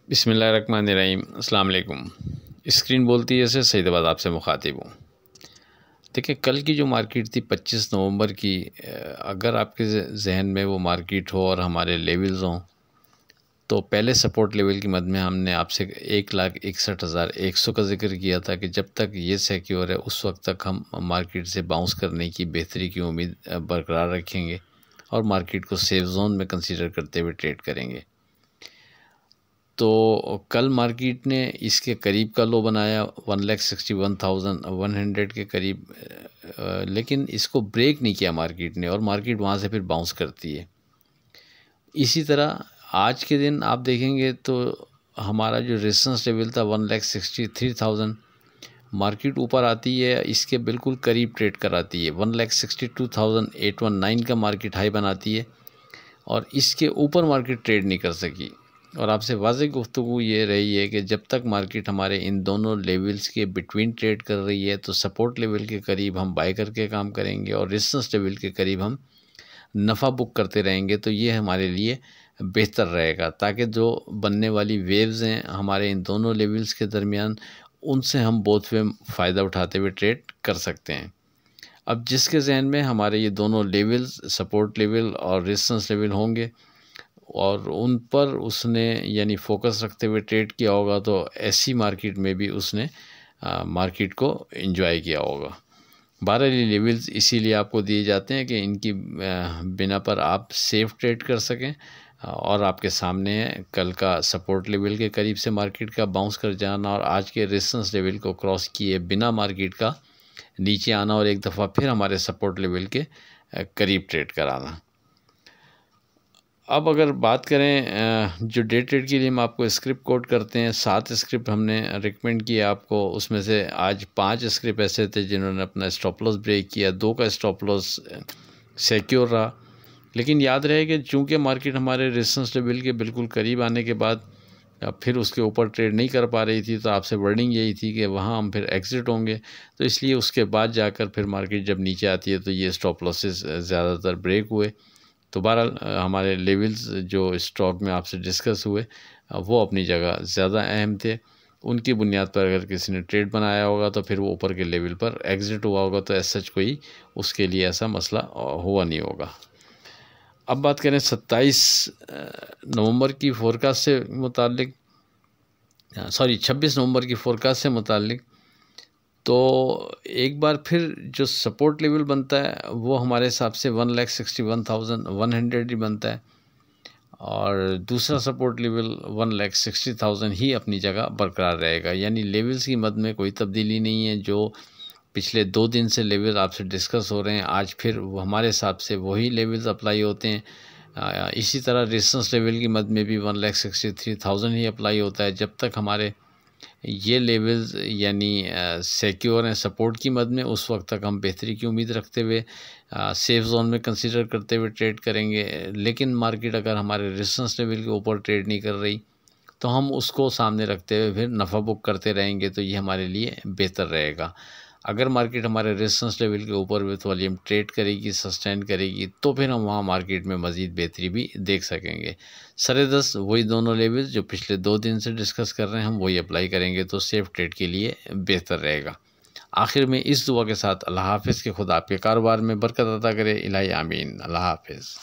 बिस्मिल्लाहिर्रहमानिर्रहीम। अस्सलाम वालेकुम। स्क्रीन बोलती है जैसे सईदाबाद आपसे मुखातिब हूँ। देखिए, कल की जो मार्केट थी 25 नवंबर की, अगर आपके जहन में वो मार्केट हो और हमारे लेवल्स हों, तो पहले सपोर्ट लेवल की मद में हमने आपसे 1,61,100 का जिक्र किया था कि जब तक ये सिक्योर है उस वक्त तक हम मार्केट से बाउंस करने की बेहतरी की उम्मीद बरकरार रखेंगे और मार्केट को सेफ जोन में कंसीडर करते हुए ट्रेड करेंगे। तो कल मार्केट ने इसके करीब का लो बनाया 1,61,100 के करीब, लेकिन इसको ब्रेक नहीं किया मार्केट ने और मार्केट वहाँ से फिर बाउंस करती है। इसी तरह आज के दिन आप देखेंगे तो हमारा जो रेजिस्टेंस लेवल था 1,63,000, मार्केट ऊपर आती है, इसके बिल्कुल करीब ट्रेड कराती है। 1,62,819 का मार्केट हाई बनाती है और इसके ऊपर मार्केट ट्रेड नहीं कर सकी। और आपसे वाज़ेह गुफ्तगू ये रही है कि जब तक मार्केट हमारे इन दोनों लेवल्स के बिटवीन ट्रेड कर रही है तो सपोर्ट लेवल के करीब हम बाय करके काम करेंगे और रेजिस्टेंस लेवल के करीब हम नफ़ा बुक करते रहेंगे। तो ये हमारे लिए बेहतर रहेगा, ताकि जो बनने वाली वेव्स हैं हमारे इन दोनों लेवल्स के दरमियान, उनसे हम बोथ वे फ़ायदा उठाते हुए ट्रेड कर सकते हैं। अब जिसके जहन में हमारे ये दोनों लेवल्स सपोर्ट लेवल और रेजिस्टेंस लेवल होंगे और उन पर उसने यानी फोकस रखते हुए ट्रेड किया होगा, तो ऐसी मार्केट में भी उसने मार्केट को एंजॉय किया होगा। 12 लेवल्स इसीलिए आपको दिए जाते हैं कि इनकी बिना पर आप सेफ ट्रेड कर सकें। और आपके सामने है कल का सपोर्ट लेवल के करीब से मार्केट का बाउंस कर जाना और आज के रेजिस्टेंस लेवल को क्रॉस किए बिना मार्केट का नीचे आना और एक दफ़ा फिर हमारे सपोर्ट लेवल के करीब ट्रेड कराना। अब अगर बात करें जो डे ट्रेड के लिए हम आपको स्क्रिप्ट कोड करते हैं, 7 स्क्रिप्ट हमने रिकमेंड किया आपको। उसमें से आज 5 स्क्रिप्ट ऐसे थे जिन्होंने अपना स्टॉप लॉस ब्रेक किया, 2 का स्टॉप लॉस सिक्योर रहा। लेकिन याद रहे कि चूँकि मार्केट हमारे रेजिस्टेंस लेवल के बिल्कुल करीब आने के बाद फिर उसके ऊपर ट्रेड नहीं कर पा रही थी, तो आपसे वर्डिंग यही थी कि वहाँ हम फिर एग्ज़िट होंगे। तो इसलिए उसके बाद जाकर फिर मार्केट जब नीचे आती है तो ये स्टॉप लॉसेस ज़्यादातर ब्रेक हुए। तो बहरहाल हमारे लेवल्स जो स्टॉक में आपसे डिस्कस हुए वो अपनी जगह ज़्यादा अहम थे। उनकी बुनियाद पर अगर किसी ने ट्रेड बनाया होगा तो फिर वो ऊपर के लेवल पर एग्ज़िट हुआ होगा, तो ऐसा कोई उसके लिए ऐसा मसला हुआ नहीं होगा। अब बात करें 27 नवंबर की फ़ोरकास्ट से मुतालिक, 26 नवंबर की फ़ोरकास्ट से मुतालिक, तो एक बार फिर जो सपोर्ट लेवल बनता है वो हमारे हिसाब से 1,61,100 ही बनता है और दूसरा सपोर्ट लेवल 1,60,000 ही अपनी जगह बरकरार रहेगा। यानी लेवल्स की मद में कोई तब्दीली नहीं है। जो पिछले 2 दिन से लेवल आपसे डिस्कस हो रहे हैं, आज फिर वो हमारे हिसाब से वही लेवल्स अप्लाई होते हैं। इसी तरह रेजिस्टेंस लेवल की मद में भी 1,63,000 ही अप्लाई होता है। जब तक हमारे ये लेवल्स यानी सिक्योर हैं सपोर्ट की मद में, उस वक्त तक हम बेहतरी की उम्मीद रखते हुए सेफ जोन में कंसीडर करते हुए ट्रेड करेंगे। लेकिन मार्केट अगर हमारे रेजिस्टेंस लेवल के ऊपर ट्रेड नहीं कर रही तो हम उसको सामने रखते हुए फिर नफ़ा बुक करते रहेंगे, तो ये हमारे लिए बेहतर रहेगा। अगर मार्केट हमारे रेजिस्टेंस लेवल के ऊपर विथ वॉल्यूम ट्रेड करेगी, सस्टेन करेगी, तो फिर हम वहाँ मार्केट में मज़ीद बेहतरी भी देख सकेंगे। सरे-दस वही दोनों लेवल्स जो पिछले 2 दिन से डिस्कस कर रहे हैं, हम वही अप्लाई करेंगे तो सेफ ट्रेड के लिए बेहतर रहेगा। आखिर में इस दुआ के साथ अल्लाह हाफ़िज़, कि खुदा आपके कारोबार में बरकत अता करे। इलाही आमीन। अल्लाह हाफ़िज़।